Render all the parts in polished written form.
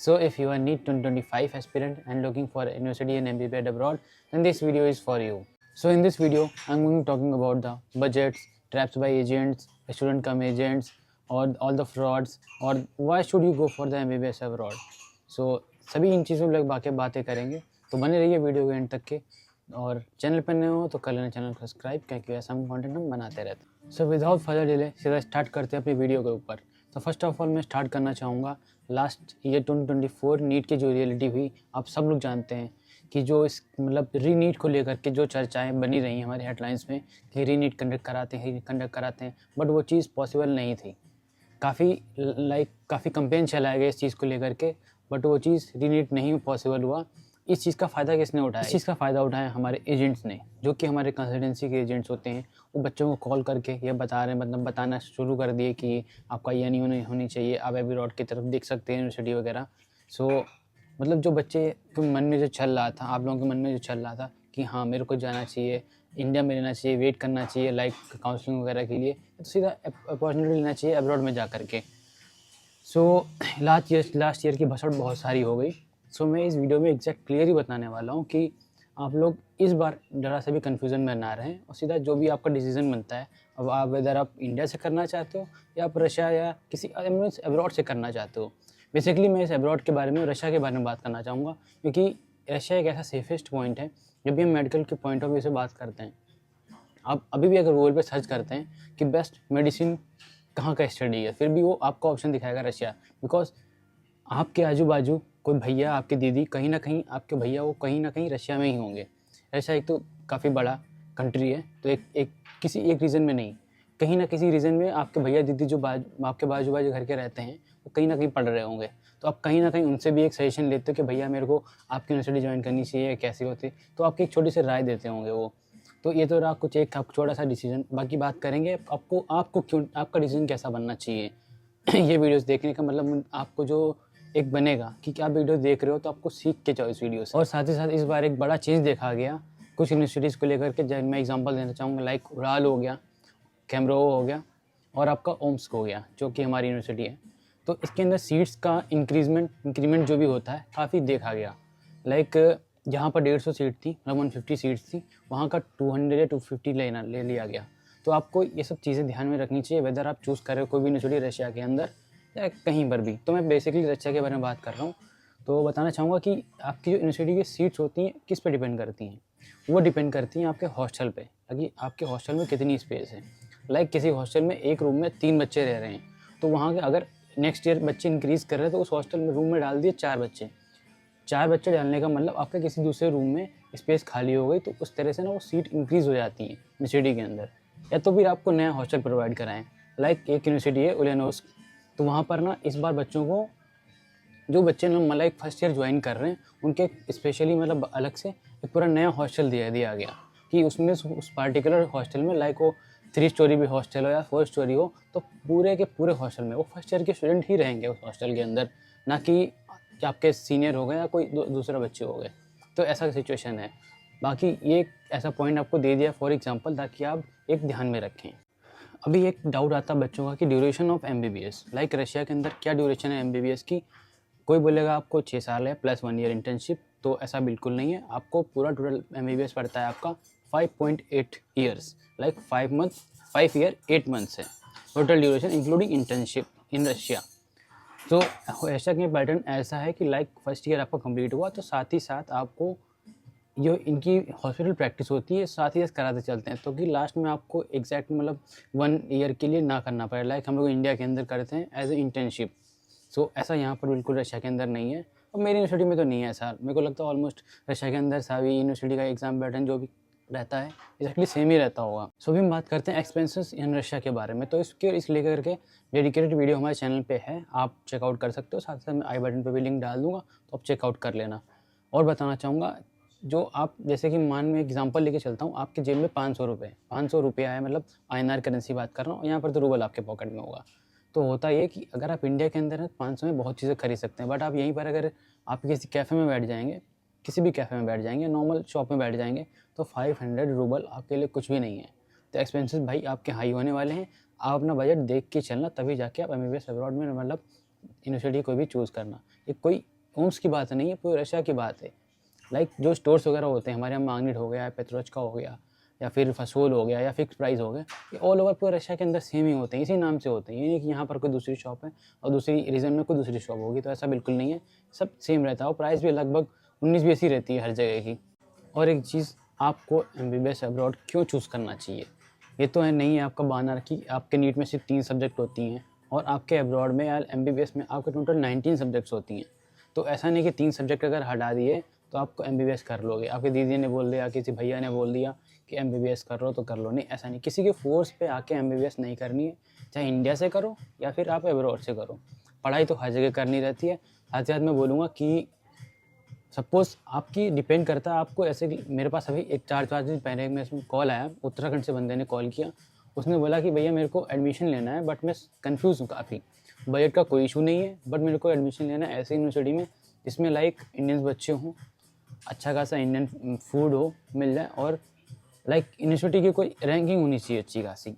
So if you are NEET 2025 aspirant and looking for a university in MBBS abroad, then this video is for you. So in this video, I'm going to talking about the budgets, traps by agents, student cum agents, or all the frauds, or why should you go for the MBBS abroad. So सभी इन चीज़ों पर बाकी बातें करेंगे, तो बने रहिए video के एंड तक के। और चैनल पर नए हो तो कर लेना चैनल को सब्सक्राइब, क्योंकि ऐसा हम कंटेंट हम बनाते रहते हैं। सो विदाउट फर्दर डिले सीधा स्टार्ट करते हैं अपनी वीडियो के ऊपर। तो फर्स्ट ऑफ ऑल मैं स्टार्ट करना चाहूँगा लास्ट ईयर 2024 नीट की जो रियलिटी हुई, आप सब लोग जानते हैं कि जो इस मतलब री नीट को लेकर के जो चर्चाएं बनी रही हमारे हेडलाइंस में कि री नीट कंडक्ट कराते हैं, बट वो चीज़ पॉसिबल नहीं थी। काफ़ी कंपेन चलाया गया इस चीज़ को लेकर के, बट वो चीज़ री नीट नहीं पॉसिबल हुआ। इस चीज़ का फ़ायदा किसने उठाया? इस चीज़ का फ़ायदा उठाया हमारे एजेंट्स ने, जो कि हमारे कंसल्टेंसी के एजेंट्स होते हैं। वो बच्चों को कॉल करके ये बता रहे हैं, मतलब बताना शुरू कर दिए कि आपका ये नहीं होनी चाहिए, आप एब्रॉड की तरफ देख सकते हैं यूनिवर्सिटी वगैरह। सो मतलब जो बच्चे के मन में जो चल रहा था, आप लोगों के मन में जो चल रहा था कि हाँ मेरे को जाना चाहिए, इंडिया में रहना चाहिए, वेट करना चाहिए लाइक काउंसलिंग वगैरह के लिए, तो सीधा अपॉर्चुनिटी लेना चाहिए एब्रॉड में जा कर के। सो लास्ट ईयर की भसड़ बहुत सारी हो गई। सो मैं इस वीडियो में एग्जैक्ट क्लियर ही बताने वाला हूँ कि आप लोग इस बार ज़रा से भी कन्फ्यूज़न में ना रहें, और सीधा जो भी आपका डिसीज़न बनता है, अब आप वेदर आप इंडिया से करना चाहते हो या आप रशिया या किसी अब्रॉड से करना चाहते हो। बेसिकली मैं इस अब्रॉड के बारे में, रशिया के बारे में बात करना चाहूँगा, क्योंकि रशिया एक ऐसा सेफेस्ट पॉइंट है। जब भी हम मेडिकल के पॉइंट ऑफ व्यू से बात करते हैं, आप अभी भी अगर गूगल पे सर्च करते हैं कि बेस्ट मेडिसिन कहाँ का स्टडी है, फिर भी वो आपको ऑप्शन दिखाएगा रशिया। बिकॉज आपके आजू बाजू कोई भैया, आपके दीदी, कहीं ना कहीं आपके भैया वो कहीं ना कहीं रशिया में ही होंगे। रशिया एक तो काफ़ी बड़ा कंट्री है, तो एक किसी एक रीज़न में नहीं, कहीं ना किसी रीज़न में आपके भैया दीदी जो आपके बाजू बाजू घर के रहते हैं, वो कहीं ना कहीं पढ़ रहे होंगे। तो आप कहीं ना कहीं उनसे भी एक सजेशन लेते हो कि भैया मेरे को आपकी यूनिवर्सिटी ज्वाइन करनी चाहिए, कैसी होती, तो आपकी एक छोटी सी राय देते होंगे वो। तो ये तो रहा कुछ एक छोटा सा डिसीजन। बाकी बात करेंगे आपको क्यों, आपका डिसीजन कैसा बनना चाहिए। ये वीडियोस देखने का मतलब आपको जो एक बनेगा कि क्या आप वीडियो देख रहे हो, तो आपको सीख के जाओ इस वीडियो से। और साथ ही साथ इस बार एक बड़ा चेंज देखा गया कुछ यूनिवर्सिटीज़ को लेकर के, जब मैं एग्जांपल देना चाहूँगा लाइक उड़ाल हो गया, कैमरोव हो गया, और आपका ओम्स्क हो गया, जो कि हमारी यूनिवर्सिटी है। तो इसके अंदर सीट्स का इंक्रीमेंट जो भी होता है काफ़ी देखा गया। लाइक जहाँ पर 150 सीट थी, मतलब 150 सीट्स थी, वहाँ का 200 या 250 ले लिया गया। तो आपको ये सब चीज़ें ध्यान में रखनी चाहिए, वेदर आप चूज़ करें कोई भी यूनिवर्सिटी रशिया के अंदर या कहीं पर भी। तो मैं बेसिकली रशिया के बारे में बात कर रहा हूँ। तो बताना चाहूँगा कि आपकी जो यूनिवर्सिटी की सीट्स होती हैं किस पे डिपेंड करती हैं। वो डिपेंड करती हैं आपके हॉस्टल पे, कि आपके हॉस्टल में कितनी स्पेस है। लाइक किसी हॉस्टल में एक रूम में 3 बच्चे रह रहे हैं, तो वहाँ के अगर नेक्स्ट ईयर बच्चे इंक्रीज़ कर रहे हैं, तो उस हॉस्टल में रूम में डाल दिए 4 बच्चे। 4 बच्चे डालने का मतलब आपके किसी दूसरे रूम में स्पेस खाली हो गई, तो उस तरह से ना वो सीट इंक्रीज़ हो जाती है यूनिवर्सिटी के अंदर। या तो फिर आपको नया हॉस्टल प्रोवाइड कराएं। लाइक एक यूनिवर्सिटी है उलियानोव्स्क, तो वहाँ पर ना इस बार बच्चों को, जो बच्चे ना मतलब फर्स्ट ईयर ज्वाइन कर रहे हैं, उनके स्पेशली मतलब अलग से एक पूरा नया हॉस्टल दिया गया कि उसमें उस पार्टिकुलर हॉस्टल में लाइक वो 3 स्टोरी भी हॉस्टल हो या 4 स्टोरी हो, तो पूरे के पूरे हॉस्टल में वो फर्स्ट ईयर के स्टूडेंट ही रहेंगे उस हॉस्टल के अंदर, ना कि आपके सीनियर हो गए या कोई दूसरा बच्चे हो गए। तो ऐसा सिचुएशन है। बाकी ये ऐसा पॉइंट आपको दे दिया फॉर एग्जांपल, ताकि आप एक ध्यान में रखें। अभी एक डाउट आता है बच्चों का कि duration of MBBS, like Russia के अंदर क्या ड्यूरेशन है एमबीबीएस की। कोई बोलेगा आपको 6 साल है प्लस 1 ईयर इंटर्नशिप, तो ऐसा बिल्कुल नहीं है। आपको पूरा टोटल एमबीबीएस पड़ता है आपका 5.8 ईयर्स, लाइक 5 ईयर 8 मंथ्स है total duration including internship in Russia. तो रशिया के पैटर्न ऐसा है कि लाइक फर्स्ट ईयर आपका कंप्लीट हुआ, तो साथ ही साथ आपको जो इनकी हॉस्पिटल प्रैक्टिस होती है साथ ही साथ कराते चलते हैं, तो कि लास्ट में आपको एग्जैक्ट मतलब 1 ईयर के लिए ना करना पड़े, लाइक हम लोग इंडिया के अंदर करते हैं एज ए इंटर्नशिप। सो ऐसा यहाँ पर बिल्कुल रशिया के अंदर नहीं है, और मेरी यूनिवर्सिटी में तो नहीं है ऐसा। मेरे को लगता है ऑलमोस्ट रशिया के अंदर सभी यूनिवर्सिटी का एग्जाम पैटर्न जो भी रहता है एक्जैक्टली सेम ही रहता होगा। सो भी हम बात करते हैं एक्सपेंसेस इन रशिया के बारे में, तो इस लेकर के डेडिकेटेड वीडियो हमारे चैनल पे है, आप चेकआउट कर सकते हो। साथ साथ मैं आई बटन पे भी लिंक डाल दूंगा, तो आप चेकआउट कर लेना। और बताना चाहूँगा, जो आप जैसे कि मान में एग्जांपल लेके चलता हूँ, आपके जेब में 500 रुपये आए, मतलब INR करेंसी बात कर रहा हूँ, यहाँ पर तो रूबल आपके पॉकेट में होगा। तो होता ये कि अगर आप इंडिया के अंदर हैं 500 में बहुत चीज़ें खरीद सकते हैं, बट आप यहीं पर अगर आप किसी कैफ़े में बैठ जाएंगे, किसी भी कैफ़े में बैठ जाएंगे, नॉर्मल शॉप में बैठ जाएंगे, तो 500 रूबल आपके लिए कुछ भी नहीं है। तो एक्सपेंसेस भाई आपके हाई होने वाले हैं। आप अपना बजट देख के चलना, तभी जाके आप MBBS अब्रॉड में मतलब यूनिवर्सिटी कोई भी चूज़ करना। ये कोई ओम्स की बात नहीं है, पूरे रशिया की बात है। लाइक जो स्टोर्स वगैरह होते हैं हमारे यहाँ, माग्निट हो गया, पेट्रोचका हो गया, या फिर फसोल हो गया, या फिक्स प्राइस हो गया, ये ऑल ओवर पूरे रशिया के अंदर सेम ही होते हैं, इसी नाम से होते हैं। ये नहीं कि यहाँ पर कोई दूसरी शॉप है और दूसरी रीजन में कोई दूसरी शॉप होगी, तो ऐसा बिल्कुल नहीं है, सब सेम रहता है। और प्राइस भी लगभग 19-20 ही रहती है हर जगह की। और एक चीज़, आपको MBBS अब्रॉड क्यों चूज़ करना चाहिए? ये तो है नहीं है आपका बहाना कि आपके नीट में सिर्फ 3 सब्जेक्ट होती हैं और आपके अब्रॉड में या MBBS में आपके टोटल 19 सब्जेक्ट्स होती हैं। तो ऐसा नहीं कि 3 सब्जेक्ट अगर हटा दिए तो आपको MBBS कर लोगे। आपकी दीदी ने बोल दिया, किसी भैया ने बोल दिया कि MBBS कर लो तो कर लो, नहीं ऐसा नहीं। किसी के फोर्स पे आके MBBS नहीं करनी है, चाहे इंडिया से करो या फिर आप अब्रॉड से करो। पढ़ाई तो हर जगह करनी रहती है। साथ ही साथ मैं बोलूँगा कि सपोज़ आपकी डिपेंड करता है आपको, ऐसे कि मेरे पास अभी एक 4-5 दिन पहले में इसमें कॉल आया, उत्तराखंड से बंदे ने कॉल किया। उसने बोला कि भैया मेरे को एडमिशन लेना है, बट मैं कन्फ्यूज़ हूँ काफ़ी। बजट का कोई इशू नहीं है, बट मेरे को एडमिशन लेना है ऐसी यूनिवर्सिटी में जिसमें लाइक इंडियंस बच्चे हों, अच्छा खासा इंडियन फूड हो, मिल जाए, और लाइक यूनिवर्सिटी की कोई रैंकिंग होनी चाहिए अच्छी खासी।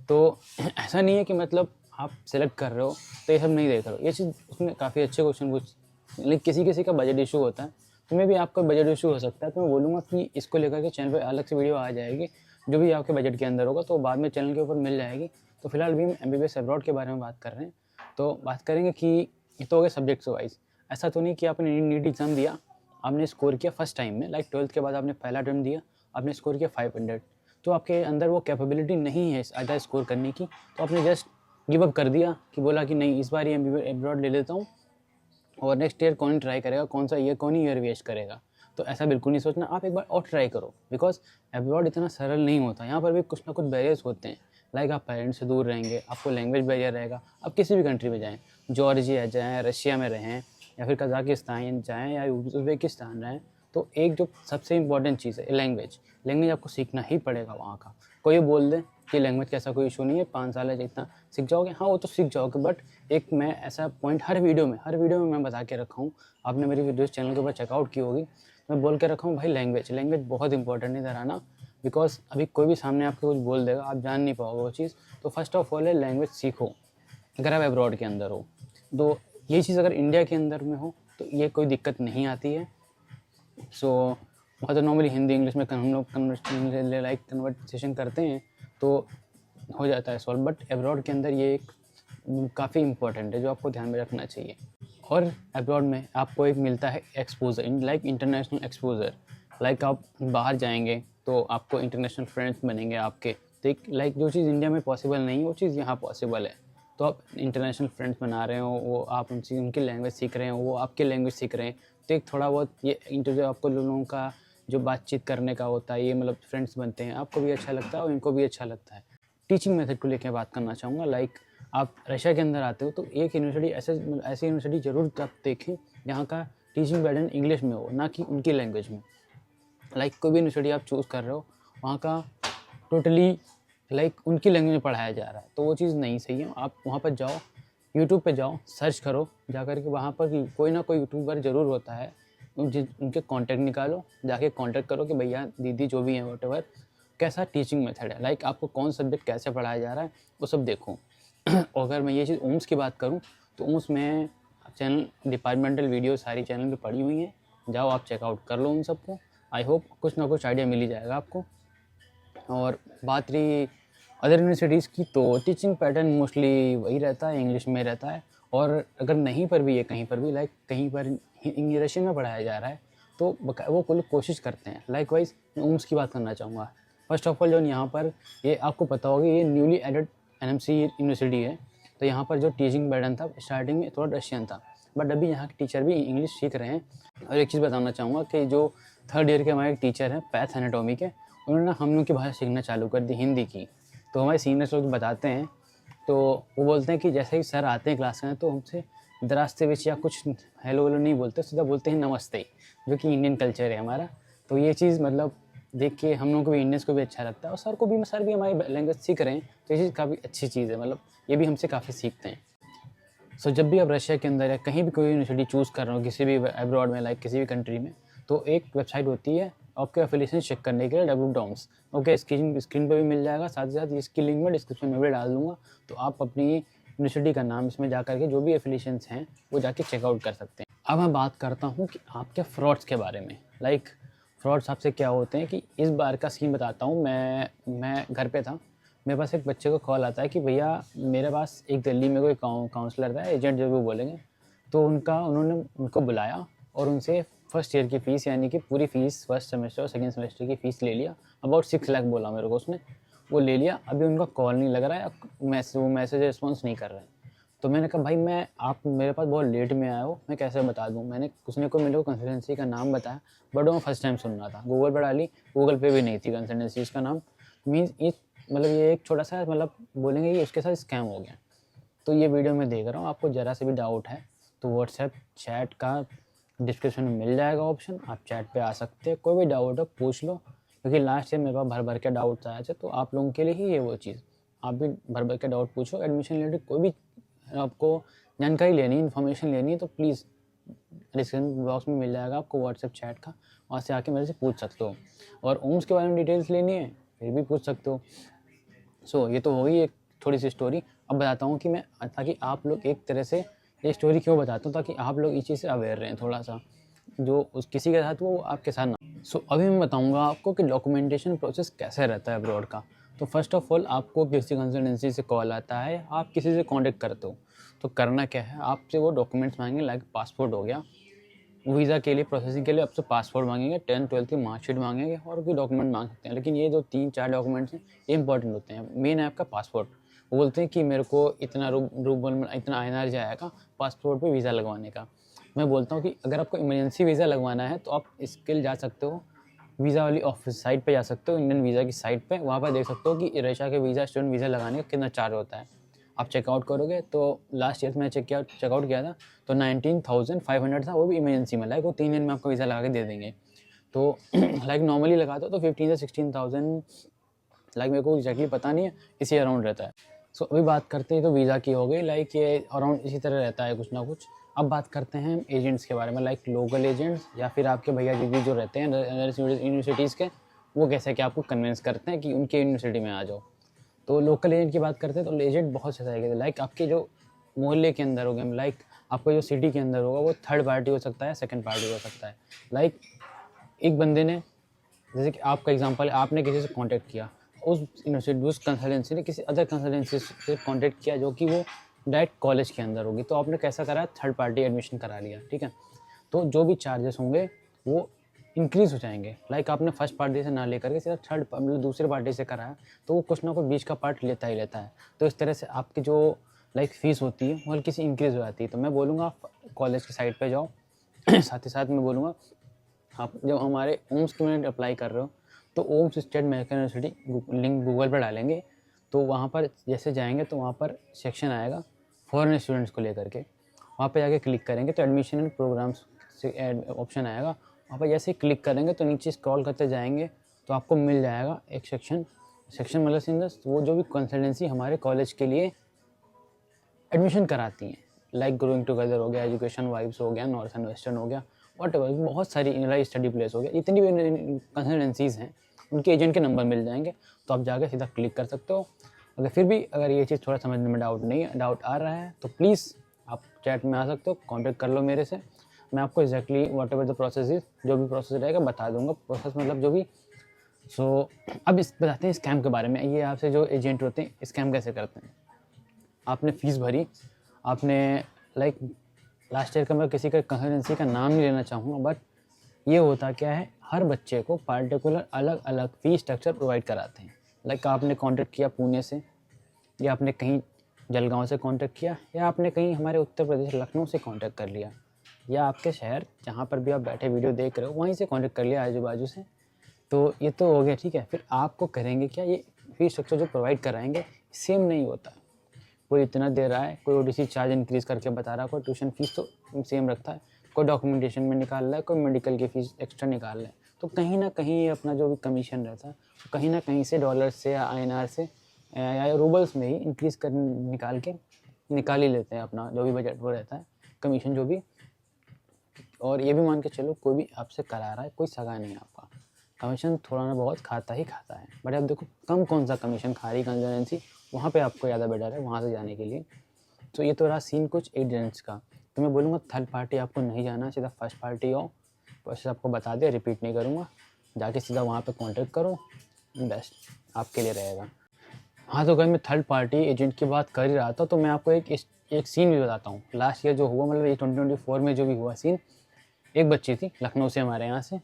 तो ऐसा नहीं है कि मतलब आप सेलेक्ट कर रहे हो तो ये सब नहीं देख रहे हो। ये चीज़ उसमें काफ़ी अच्छे क्वेश्चन पूछ, लेकिन किसी किसी का बजट इशू होता है, तो मे भी आपका बजट इशू हो सकता है। तो मैं बोलूँगा कि इसको लेकर के चैनल पे अलग से वीडियो आ जाएगी, जो भी आपके बजट के अंदर होगा तो बाद में चैनल के ऊपर मिल जाएगी। तो फिलहाल भी हम MBBS अब्रॉड के बारे में बात कर रहे हैं। तो बात करेंगे कि ये तो हो गया सब्जेक्ट्स वाइज। ऐसा तो नहीं कि आपने नीट एग्ज़ाम दिया, आपने स्कोर किया फर्स्ट टाइम में, लाइक 12th के बाद आपने पहला अटेम्प्ट दिया, आपने स्कोर किया 500, तो आपके अंदर वो कैपेबिलिटी नहीं है ज़्यादा स्कोर करने की, तो आपने जस्ट गिव अप कर दिया कि बोला कि नहीं इस बार ही MBBS अब्रॉड ले लेता हूँ और नेक्स्ट ईयर कौन ट्राई करेगा, कौन सा ईयर, कौन ही ईयर वेस्ट करेगा। तो ऐसा बिल्कुल नहीं सोचना, आप एक बार और ट्राई करो, बिकॉज अब्रॉड इतना सरल नहीं होता। यहाँ पर भी कुछ ना कुछ बैरियर्स होते हैं। लाइक आप पेरेंट्स से दूर रहेंगे, आपको लैंग्वेज बैरियर रहेगा। आप किसी भी कंट्री में जाएँ, जॉर्जिया जाएँ, रशिया में रहें, या फिर कजाकिस्तान जाएँ, या उज़्बेकिस्तान रहें, तो एक जो सबसे इंपॉर्टेंट चीज़ है लैंग्वेज। लैंग्वेज आपको सीखना ही पड़ेगा वहाँ का। कोई बोल दे कि लैंग्वेज का ऐसा कोई इशू नहीं है, 5 साल है जितना सीख जाओगे, हाँ वो तो सीख जाओगे, बट एक मैं ऐसा पॉइंट हर वीडियो में मैं बता के रखा हूँ। आपने मेरी वीडियोस चैनल के ऊपर चेकआउट की होगी, मैं बोल के रखा हूँ भाई लैंग्वेज बहुत इंपॉर्टेंट है इधर आना, बिकॉज अभी कोई भी सामने आपको कुछ बोल देगा, आप जान नहीं पाओगे वो चीज़। तो फर्स्ट ऑफ ऑल है लैंग्वेज सीखो अगर आप अब्रॉड के अंदर हो। तो ये चीज़ अगर इंडिया के अंदर में हो तो ये कोई दिक्कत नहीं आती है। सो बहुत नॉर्मली हिंदी इंग्लिश में हम लोग कन्वर्सेशन करते हैं तो हो जाता है सॉल्व, बट अब्रॉड के अंदर ये एक काफ़ी इंपॉर्टेंट है जो आपको ध्यान में रखना चाहिए। और अब्रॉड में आपको एक मिलता है exposure, like international exposure. Like आप बाहर जाएंगे तो आपको इंटरनेशनल फ्रेंड्स बनेंगे आपके, तो लाइक जो चीज़ इंडिया में पॉसिबल नहीं है वो चीज़ यहाँ पॉसिबल है। तो आप इंटरनेशनल फ्रेंड्स बना रहे हो, वो आप उनसे उनकी लैंग्वेज सीख रहे हो, वो आपकी लैंग्वेज सीख रहे हैं, तो एक थोड़ा बहुत ये इंटरव्यू आपको लोगों का जो बातचीत करने का होता है, ये मतलब फ्रेंड्स बनते हैं, आपको भी अच्छा लगता है और इनको भी अच्छा लगता है। टीचिंग मेथड को लेकर बात करना चाहूँगा। लाइक आप रशिया के अंदर आते हो तो एक यूनिवर्सिटी ऐसी यूनिवर्सिटी ज़रूर आप देखें जहाँ का टीचिंग पैटर्न इंग्लिश में हो, ना कि उनकी लैंग्वेज में। लाइक कोई भी यूनिवर्सिटी आप चूज़ कर रहे हो, वहाँ का टोटली लाइक उनकी लैंग्वेज में पढ़ाया जा रहा है, तो वो चीज़ नहीं सही है। आप वहाँ पर जाओ, यूट्यूब पे जाओ, सर्च करो, जा कर के वहाँ पर कोई ना कोई यूट्यूबर ज़रूर होता है, उनके कॉन्टैक्ट निकालो, जाके कॉन्टैक्ट करो कि भैया दीदी जो भी हैं व्हाटएवर कैसा टीचिंग मेथड है, लाइक आपको कौन सब्जेक्ट कैसे पढ़ाया जा रहा है वो सब देखो। और अगर मैं ये चीज़ ओम्स की बात करूँ तो ओम्स में चैनल डिपार्टमेंटल वीडियो सारी चैनल पे पड़ी हुई हैं, जाओ आप चेकआउट कर लो उन सबको। आई होप कुछ ना कुछ आइडिया मिल ही जाएगा आपको। और बात रही अदर यूनिवर्सिटीज़ की, तो टीचिंग पैटर्न मोस्टली वही रहता है, इंग्लिश में रहता है। और अगर नहीं पर भी है कहीं पर भी, लाइक कहीं पर रशियन में पढ़ाया जा रहा है तो वो लोग कोशिश करते हैं। लाइक वाइज मैं ओम्स की बात करना चाहूँगा। फर्स्ट ऑफ ऑल जो यहाँ पर ये आपको पता होगा, ये न्यूली एडेड NMC यूनिवर्सिटी है, तो यहाँ पर जो टीचिंग पैटर्न था स्टार्टिंग में थोड़ा रशियन था, बट अभी यहाँ के टीचर भी इंग्लिश सीख रहे हैं। और एक चीज़ बताना चाहूँगा कि जो 3rd ईयर के हमारे टीचर हैं पैथ एनाटॉमी के, उन्होंने हम लोग की भाषा सीखना चालू कर दी, हिंदी की। तो हमारे सीनियर्स लोग बताते हैं, तो वो बोलते हैं कि जैसे ही सर आते हैं क्लास में तो हमसे दरास्ते विच या कुछ हेलो वेलो नहीं बोलते, सीधा बोलते हैं नमस्ते, जो कि इंडियन कल्चर है हमारा। तो ये चीज़ मतलब देख के हम लोग को भी, इंडियंस को भी अच्छा लगता है, और सर भी हमारी लैंग्वेज सीख रहे हैं, तो ये चीज़ काफ़ी अच्छी चीज़ है, मतलब ये भी हमसे काफ़ी सीखते हैं। सो जब भी आप रशिया के अंदर या कहीं भी कोई यूनिवर्सिटी चूज़ कर रहे हो किसी भी अब्रॉड में, लाइक किसी भी कंट्री में, तो एक वेबसाइट होती है आपके एफिलिएशन चेक करने के लिए, www.doms। ओके, स्क्रीन पे भी मिल जाएगा, साथ ही साथ इसकी लिंक मैं डिस्क्रिप्शन में भी डाल दूँगा, तो आप अपनी यूनिवर्सिटी का नाम, इसमें जा करके जो भी एफिलिएशंस हैं वो जाके चेकआउट कर सकते हैं। अब मैं बात करता हूँ कि आपके फ्रॉड्स के बारे में। लाइक फ्रॉड्स आपसे क्या होते हैं कि इस बार का सीन बताता हूँ। मैं घर पे था, मेरे पास एक बच्चे को कॉल आता है कि भैया मेरे पास एक दिल्ली में कोई काउंसलर था, एजेंट जो भी बोलेंगे, तो उन्होंने उनको बुलाया और उनसे फर्स्ट ईयर की फ़ीस यानी कि पूरी फ़ीस फर्स्ट सेमेस्टर और सेकंड सेमेस्टर की फ़ीस ले लिया। अबाउट 6 लाख बोला मेरे को उसने, वो ले लिया। अभी उनका कॉल नहीं लग रहा है, वो मैसेज रिस्पॉन्स नहीं कर रहे हैं। तो मैंने कहा भाई आप मेरे पास बहुत लेट में आए हो, मैं कैसे बता दूँ। उसने को मेरे को कंसल्टेंसी का नाम बताया, बट वो फर्स्ट टाइम सुन रहा था। गूगल पर डाली, गूगल पे भी नहीं थी कंसल्टेंसी का नाम। मीन्स ये एक छोटा सा बोलेंगे कि उसके साथ स्कैम हो गया। तो ये वीडियो मैं देख रहा हूँ, आपको ज़रा से भी डाउट है तो व्हाट्सएप चैट का डिस्क्रिप्शन में मिल जाएगा ऑप्शन, आप चैट पे आ सकते हैं, कोई भी डाउट हो पूछ लो। क्योंकि लास्ट ईयर मेरे पास भर के डाउट्स आए थे, तो आप लोगों के लिए ही ये वो चीज़, आप भी भर के डाउट पूछो। एडमिशन रिलेटेड कोई भी आपको जानकारी लेनी, इन्फॉर्मेशन लेनी है तो प्लीज़ डिस्क्रिप्शन बॉक्स में मिल जाएगा आपको व्हाट्सएप चैट का, वहाँ से आके मेरे से पूछ सकते हो। और ओम्स के बारे में डिटेल्स लेनी है फिर भी पूछ सकते हो। सो ये तो हो गई एक थोड़ी सी स्टोरी। अब बताता हूँ कि मैं, ताकि आप लोग एक तरह से, ये स्टोरी क्यों बताता हूँ, ताकि आप लोग इस चीज़ से अवेयर रहें थोड़ा सा, जो उस किसी के साथ वो आपके साथ ना। सो अभी मैं बताऊँगा आपको कि डॉक्यूमेंटेशन प्रोसेस कैसे रहता है अब्रॉड का। तो फर्स्ट ऑफ ऑल आपको किसी कंसल्टेंसी से कॉल आता है, आप किसी से कॉन्टेक्ट करते हो, तो करना क्या है, आपसे वो डॉक्यूमेंट्स मांगेंगे। लाइक पासपोर्ट हो गया, वीज़ा के लिए प्रोसेसिंग के लिए आपसे पासपोर्ट मांगेंगे, 10th-12th की मार्कशीट मांगेंगे और भी डॉक्यूमेंट मांग सकते हैं। लेकिन ये जो 3-4 डॉक्यूमेंट्स हैं ये इंपॉर्टेंट होते हैं। मेन है आपका पासपोर्ट। वो बोलते हैं कि मेरे को इतना रूबल इतना आईएनआर जाएगा पासपोर्ट पे वीज़ा लगवाने का। मैं बोलता हूँ कि अगर आपको इमरजेंसी वीज़ा लगवाना है तो आप इसके लिए जा सकते हो, वीज़ा वाली ऑफिस साइट पे जा सकते हो, इंडियन वीज़ा की साइट पे, वहाँ पर देख सकते हो कि रशिया के वीज़ा, स्टूडेंट वीज़ा लगाने का कितना चार्ज होता है। आप चेकआउट करोगे तो लास्ट ईयर मैंने चेकआउट किया था तो 19,500 था, वो भी इमरजेंसी में। लाइक वो 3 दिन में आपको वीज़ा लगा के दे देंगे। तो लाइक नॉर्मली लगाते हो तो 15 से 16,000, लाइक मेरे को एग्जैक्टली पता नहीं है, इसी अराउंड रहता है। सो अभी बात करते हैं तो वीज़ा की हो गई, लाइक ये अराउंड इसी तरह रहता है कुछ ना कुछ। अब बात करते हैं एजेंट्स के बारे में, लाइक लोकल एजेंट्स या फिर आपके भैया दीदी जो रहते हैं यूनिवर्सिटीज़ के, वो कैसे कि आपको कन्विंस करते हैं कि उनके यूनिवर्सिटी में आ जाओ। तो लोकल एजेंट की बात करते हैं तो एजेंट बहुत से तरह के, लाइक आपके जो मोहल्ले के अंदर हो गए, लाइक आपको जो सिटी के अंदर होगा वो थर्ड पार्टी हो सकता है, सेकंड पार्टी हो सकता है। लाइक एक बंदे ने, जैसे कि आपका एग्जांपल है, आपने किसी से कांटेक्ट किया, उस यूनिवर्सिटी उस कंसल्टेंसी ने किसी अदर कंसल्टेंसी से कांटेक्ट किया जो कि वो डायरेक्ट कॉलेज के अंदर होगी, तो आपने कैसा करा, थर्ड पार्टी एडमिशन करा लिया, ठीक है। तो जो भी चार्जेस होंगे वो इंक्रीज़ हो जाएंगे। लाइक आपने फर्स्ट पार्टी से ना लेकर के सीधा थर्ड मतलब दूसरे पार्टी से कराया, तो वो कुछ ना कुछ बीच का पार्ट लेता ही लेता है। तो इस तरह से आपकी जो लाइक फ़ीस होती है वो हल्की सी इंक्रीज़ हो जाती है। तो मैं बोलूँगा आप कॉलेज की साइट पे जाओ। साथ ही साथ मैं बोलूँगा आप जब हमारे ओम्स के में अप्लाई कर रहे हो तो Omsk state medical university link Google पर डालेंगे, तो वहाँ पर जैसे जाएंगे तो वहाँ पर सेक्शन आएगा फॉरेन स्टूडेंट्स को लेकर के, वहाँ पे जाके क्लिक करेंगे तो एडमिशन एंड प्रोग्राम्स से ऑप्शन आएगा। वहाँ पर जैसे ही क्लिक करेंगे तो नीचे स्क्रॉल करते जाएंगे तो आपको मिल जाएगा एक सेक्शन मतलब इन वो जो भी कंसल्टेंसी हमारे कॉलेज के लिए एडमिशन कराती हैं, लाइक ग्रोइंग टुगेदर हो गया, एजुकेशन वाइब्स हो गया, नॉर्थ एंड वेस्टर्न हो गया, वॉट एवर, बहुत सारी लाइक स्टडी प्लेस हो गया, जितनी भी कंसल्टेंसीज़ हैं उनके एजेंट के नंबर मिल जाएंगे। तो आप जाकर सीधा क्लिक कर सकते हो। अगर ये चीज़ थोड़ा समझने में डाउट आ रहा है तो प्लीज़ आप चैट में आ सकते हो, कॉन्टेक्ट कर लो मेरे से, मैं आपको exactly what ever the process is, जो भी प्रोसेस रहेगा बता दूंगा, प्रोसेस मतलब जो भी। सो अब बताते हैं स्कैम के बारे में। ये आपसे जो एजेंट होते हैं स्कैम कैसे करते हैं। आपने फ़ीस भरी, आपने लाइक लास्ट ईयर का, मैं किसी का कंसल्टेंसी का नाम नहीं लेना चाहूँगा, बट ये होता क्या है, हर बच्चे को पार्टिकुलर अलग अलग फ़ीस स्ट्रक्चर प्रोवाइड कराते हैं। लाइक आपने कांटेक्ट किया पुणे से, या आपने कहीं जलगांव से कांटेक्ट किया, या आपने कहीं हमारे उत्तर प्रदेश लखनऊ से कांटेक्ट कर लिया, या आपके शहर जहाँ पर भी आप बैठे वीडियो देख रहे हो वहीं से कांटेक्ट कर लिया आजू बाजू से। तो ये तो हो गया, ठीक है। फिर आपको करेंगे क्या, ये फ़ीस स्ट्रक्चर जो प्रोवाइड कराएंगे सेम नहीं होता। कोई इतना दे रहा है, कोई ओडीसी चार्ज इंक्रीज़ करके बता रहा है, कोई ट्यूशन फ़ीस तो सेम रखता है, कोई डॉक्यूमेंटेशन में निकाल रहा है, कोई मेडिकल की फ़ीस एक्स्ट्रा निकाल रहा है। तो कहीं ना कहीं अपना जो भी कमीशन रहता है कहीं ना कहीं से डॉलर से या आईएनआर से या रूबल्स में ही इंक्रीज़ कर निकाल ही लेते हैं अपना जो भी बजट वो रहता है, कमीशन जो भी। और ये भी मान के चलो कोई भी आपसे करा रहा है, कोई सगा नहीं है आपका, कमीशन थोड़ा ना बहुत खाता ही खाता है। बट अब देखो कम कौन सा कमीशन खा रही कंसल्टेंसी, वहाँ पे आपको ज़्यादा बेटर है वहाँ से जाने के लिए। तो ये तो रहा सीन कुछ एजेंट्स का। तो मैं बोलूँगा थर्ड पार्टी आपको नहीं जाना, सीधा फर्स्ट पार्टी आओ। प्रोसेस आपको बता दिया, रिपीट नहीं करूँगा, जाके सीधा वहाँ पे कांटेक्ट करो, बेस्ट आपके लिए रहेगा। हाँ, तो अगर मैं थर्ड पार्टी एजेंट की बात कर ही रहा था, तो मैं आपको एक सीन भी बताता हूँ। लास्ट ईयर जो हुआ, मतलब ये 2024 में जो भी हुआ सीन, एक बच्ची थी लखनऊ से, हमारे यहाँ से,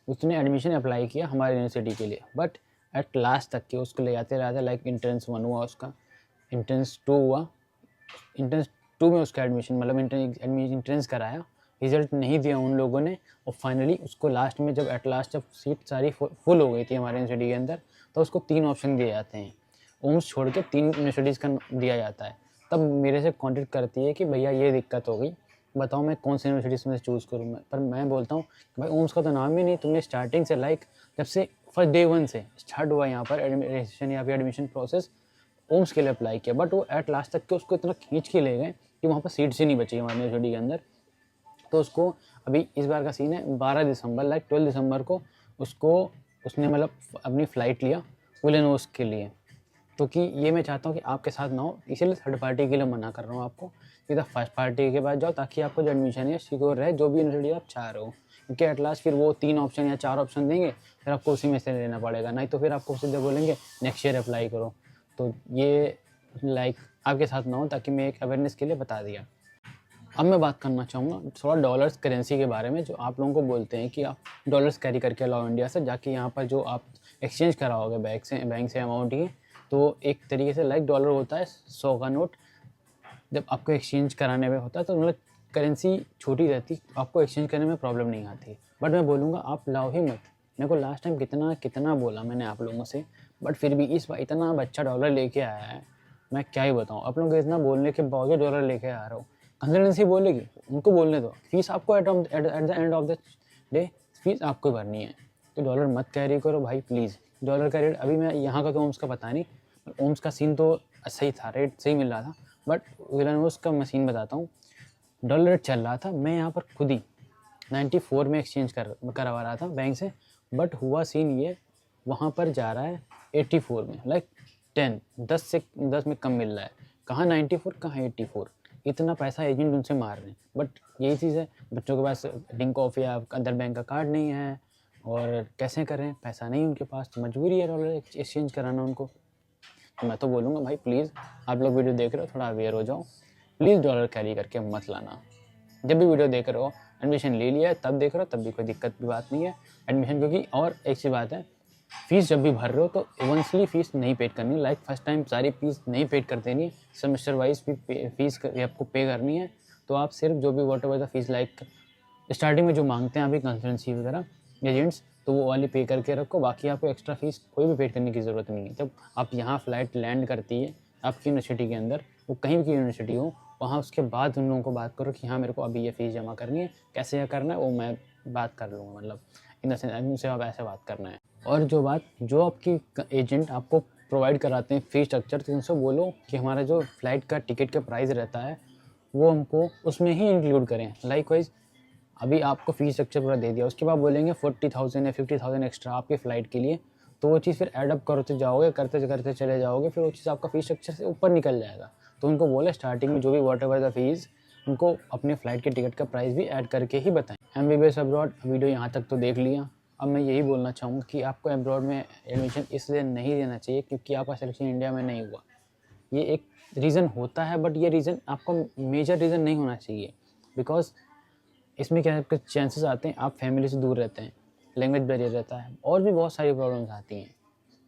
उसने एडमिशन अप्लाई किया हमारे यूनिवर्सिटी के लिए, बट एट लास्ट तक के उसको ले जाते रहते, लाइक इंट्रेंस 1 हुआ उसका, इंट्रेंस 2 हुआ, इंट्रेंस 2 में उसका एडमिशन, मतलब इंट्रेंस कराया, रिजल्ट नहीं दिया उन लोगों ने, और फाइनली उसको लास्ट में जब एट लास्ट जब सीट सारी फुल हो गई थी हमारे यूनिवर्सिटी के अंदर, तो उसको 3 ऑप्शन दिए जाते हैं, ओम्स छोड़ के 3 यूनिवर्सिटीज़ का दिया जाता है। तब मेरे से कॉन्टेक्ट करती है कि भैया ये दिक्कत हो गई, बताओ मैं कौन सी यूनिवर्सिटीज़ में से चूज़ करूँ। पर मैं बोलता हूँ भाई ओम्स का तो नाम ही नहीं, तुमने स्टार्टिंग से लाइक जब से फर्स्ट डे 1 से स्टार्ट हुआ यहाँ पर रजिस्ट्रेशन या फिर एडमिशन प्रोसेस, ओम्स के लिए अप्लाई किया, बट वो एट लास्ट तक के उसको इतना खींच के ले गए कि वहाँ पर सीट्स ही नहीं बची हमारे यूनिवर्सिटी के अंदर। तो उसको अभी इस बार का सीन है 12 दिसंबर, लाइक 12 दिसंबर को उसने मतलब अपनी फ़्लाइट लिया विलेनोस के लिए। तो कि ये मैं चाहता हूँ कि आपके साथ ना हो, इसीलिए थर्ड पार्टी के लिए मना कर रहा हूँ आपको, सीधा फर्स्ट पार्टी के बाद जाओ, ताकि आपको जो एडमिशन है सिक्योर रहे, जो भी यूनिवर्सिटी आप चाह रहे हो। क्योंकि एट लास्ट फिर वो 3 ऑप्शन या 4 ऑप्शन देंगे, फिर आपको उसी में से लेना पड़ेगा, नहीं तो फिर आपको सीधे बोलेंगे नेक्स्ट ईयर अप्लाई करो। तो ये लाइक आपके साथ ना हो, ताकि मैं एक अवेयरनेस के लिए बता दिया। अब मैं बात करना चाहूँगा थोड़ा डॉलर्स करेंसी के बारे में, जो आप लोगों को बोलते हैं कि आप डॉलर्स कैरी करके लाओ इंडिया से, जाके यहाँ पर जो आप एक्सचेंज कराओगे बैंक से अमाउंट ही, तो एक तरीके से लाइक डॉलर होता है 100 का नोट, जब आपको एक्सचेंज कराने में होता है तो मतलब करेंसी छोटी रहती, आपको एक्सचेंज करने में प्रॉब्लम नहीं आती। बट मैं बोलूँगा आप लाओ ही मत। मेरे को लास्ट टाइम कितना बोला मैंने आप लोगों से, बट फिर भी इस बार इतना बच्चा डॉलर लेके आया है, मैं क्या ही बताऊँ। आप लोगों को इतना बोलने के बावजूद डॉलर लेके आ रहा हूँ, कंसल्टेंसी बोलेगी, उनको बोलने दो, फीस आपको at the end of the day fees आपको भरनी है। तो डॉलर मत कैरी करो भाई प्लीज़। डॉलर का रेट अभी मैं यहाँ का तो ओम्स का पता नहीं, ओम्स का सीन तो सही था, रेट सही मिल रहा था, बट विलेनोस का मशीन बताता हूँ, डॉलर रेट चल रहा था, मैं यहाँ पर खुद ही 94 में एक्सचेंज करवा रहा था बैंक से, बट हुआ सीन ये, वहाँ पर जा रहा है 84 में, लाइक 10 में कम मिल रहा है। कहाँ 94, कहाँ 84, इतना पैसा एजेंट उनसे मार रहे हैं। बट यही चीज़ है, बच्चों के पास लिंक ऑफ या अदर बैंक का कार्ड नहीं है, और कैसे करें, पैसा नहीं उनके पास, तो मजबूरी है डॉलर एक्सचेंज कराना उनको। तो मैं तो बोलूँगा भाई प्लीज़, आप लोग वीडियो देख रहे हो थोड़ा अवेयर हो जाओ, प्लीज़ डॉलर कैरी करके मत लाना। जब भी वीडियो देख रहे हो, एडमिशन ले लिया है तब देख रहे हो, तब भी कोई दिक्कत की बात नहीं है एडमिशन, क्योंकि और एक सी बात है, फ़ीस जब भी भर रहे हो तो इवेंसली फ़ीस नहीं पेड करनी, लाइक फर्स्ट टाइम सारी फीस नहीं पेड कर देनी, सेमेस्टर वाइज फीस आपको पे करनी है। तो आप सिर्फ जो भी what ever the fees, like starting में जो मांगते हैं अभी कंसल्टेंसी वगैरह एजेंट्स, तो वो वाली पे करके रखो, बाकी आपको एक्स्ट्रा फीस कोई भी पे करने की ज़रूरत नहीं है। जब आप यहाँ फ़्लाइट लैंड करती है आपकी यूनिवर्सिटी के अंदर, वो कहीं भी की यूनिवर्सिटी हो, वहाँ उसके बाद उन लोगों को बात करो कि हाँ मेरे को अभी ये फ़ीस जमा करनी है, कैसे क्या करना है वो मैं बात कर लूँगा, मतलब इन द सेंस उनसे आप ऐसे बात करना है। और जो आपकी एजेंट आपको प्रोवाइड कराते हैं फ़ी स्ट्रक्चर, तो उनसे बोलो कि हमारा जो फ़्लाइट का टिकट का प्राइस रहता है वो हमको उसमें ही इंक्लूड करें। लाइकवाइज अभी आपको फ़ी स्ट्रक्चर पूरा दे दिया, उसके बाद बोलेंगे 40,000 या 50,000 एक्स्ट्रा आपकी फ़्लाइट के लिए, तो वो चीज़ फिर एडअप करते जाओगे, करते करते चले जाओगे, फिर वो चीज़ आपका फ़ी स्ट्रक्चर से ऊपर निकल जाएगा। तो उनको बोले स्टार्टिंग में जो भी वॉट एवर द फीस, उनको अपने फ़्लाइट के टिकट का प्राइस भी ऐड करके ही बताएं। एमबीबीएस अब्रॉड वीडियो यहाँ तक तो देख लिया, अब मैं यही बोलना चाहूँगा कि आपको अब्रॉड में एडमिशन इसलिए नहीं देना चाहिए क्योंकि आपका सिलेक्शन इंडिया में नहीं हुआ। ये एक रीज़न होता है, बट ये रीज़न आपका मेजर रीज़न नहीं होना चाहिए, बिकॉज इसमें क्या है, चांसेस आते हैं आप फैमिली से दूर रहते हैं, लैंग्वेज बैरियर रहता है, और भी बहुत सारी प्रॉब्लम्स आती हैं।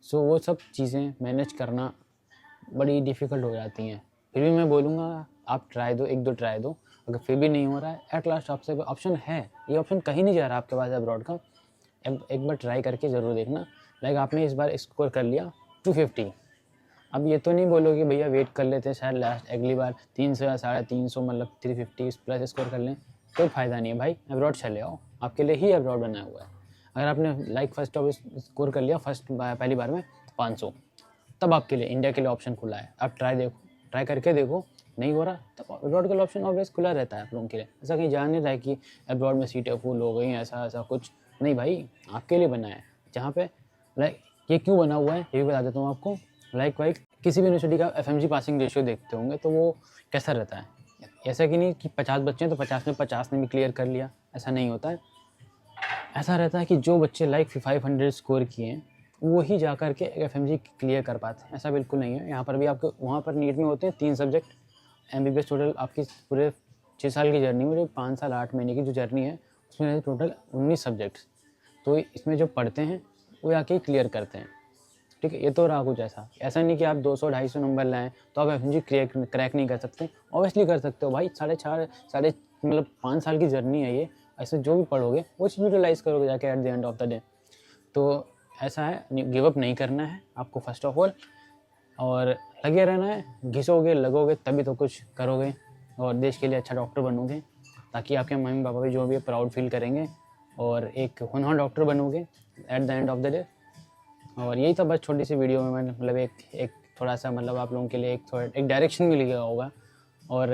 सो वो सब चीज़ें मैनेज करना बड़ी डिफ़िकल्ट हो जाती हैं। फिर भी मैं बोलूँगा आप ट्राई दो, 1-2 ट्राई दो, अगर फिर भी नहीं हो रहा है एट लास्ट आपसे ऑप्शन है, ये ऑप्शन कहीं नहीं जा रहा आपके पास अब्रॉड का, एक बार ट्राई करके ज़रूर देखना। लाइक आपने इस बार स्कोर कर लिया 250, अब ये तो नहीं बोलोगे भैया वेट कर लेते हैं शायद लास्ट अगली बार 300 या 350, मतलब 350 प्लस स्कोर कर लें, कोई फ़ायदा नहीं है भाई, अब्रॉड चले आओ, आपके लिए ही अब्रॉड बना हुआ है। अगर आपने लाइक फर्स्ट ऑफ स्कोर कर लिया पहली बार में 500, तब आपके लिए इंडिया के लिए ऑप्शन खुला है, आप ट्राई करके देखो, नहीं हो रहा तब अब्रॉड का ऑप्शन ऑलवेज खुला रहता है आप लोगों के लिए। ऐसा कहीं जान नहीं रहा है कि अब्रॉड में सीटें फुल हो गई, ऐसा कुछ नहीं भाई, आपके लिए बना है। जहाँ पे लाइक ये क्यों बना हुआ है ये भी बता देता हूँ आपको। लाइक किसी भी यूनिवर्सिटी का एफएमजी पासिंग रेशियो देखते होंगे तो वो कैसा रहता है, ऐसा कि नहीं कि 50 बच्चे हैं तो 50 में 50 ने भी क्लियर कर लिया, ऐसा नहीं होता है। ऐसा रहता है कि जो बच्चे लाइक 500 स्कोर किए हैं वो ही जा कर के एफएमजी क्लियर कर पाते हैं, ऐसा बिल्कुल नहीं है। यहाँ पर भी आपको वहाँ पर नीट में होते हैं 3 सब्जेक्ट, एमबीबीएस टोटल आपकी पूरे 6 साल की जर्नी में, जो 5 साल 8 महीने की जो जर्नी है उसमें टोटल 19 सब्जेक्ट्स, तो इसमें जो पढ़ते हैं वो आके क्लियर करते हैं, ठीक है। ये तो रहा कुछ ऐसा नहीं कि आप 200-250 नंबर लाएं तो आप एफएमजी क्रैक नहीं कर सकते, ऑब्वियसली कर सकते हो भाई। साढ़े मतलब 5 साल की जर्नी है ये, ऐसे जो भी पढ़ोगे वो चीज़ यूटिलाइज़ करोगे जाके at the end of the day. तो ऐसा है, गिव अप नहीं करना है आपको फर्स्ट ऑफ ऑल, और लगे रहना है, घिसोगे लगोगे तभी तो कुछ करोगे और देश के लिए अच्छा डॉक्टर बनोगे, ताकि आपके मम्मी पापा भी जो भी प्राउड फील करेंगे और एक होनहार डॉक्टर बनोगे at the end of the day. और यही था बस छोटी सी वीडियो में मैंने मतलब एक थोड़ा सा मतलब आप लोगों के लिए एक डायरेक्शन मिल गया होगा। और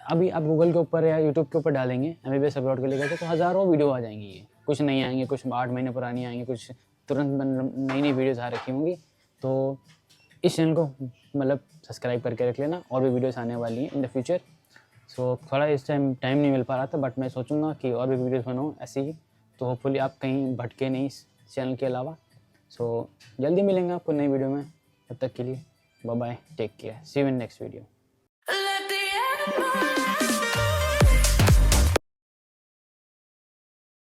अभी आप गूगल के ऊपर या यूट्यूब के ऊपर डालेंगे एमबीबीएस अब्रॉड के लेकर तो हज़ारों वीडियो आ जाएंगी, ये कुछ नहीं आएंगे, कुछ 8 महीने पुरानी आएंगी, कुछ तुरंत नई नई वीडियोज़ आ रखी होंगी। तो इस चैनल को मतलब सब्सक्राइब करके रख लेना, और भी वीडियोस आने वाली हैं इन द फ्यूचर। सो थोड़ा इस टाइम नहीं मिल पा रहा था, बट मैं सोचूंगा कि और भी वीडियोस बनाऊँ ऐसी ही, तो होपफुली आप कहीं भटके नहीं इस चैनल के अलावा। सो जल्दी मिलेंगे आपको नई वीडियो में, तब तक के लिए bye bye, take care, see you in next video.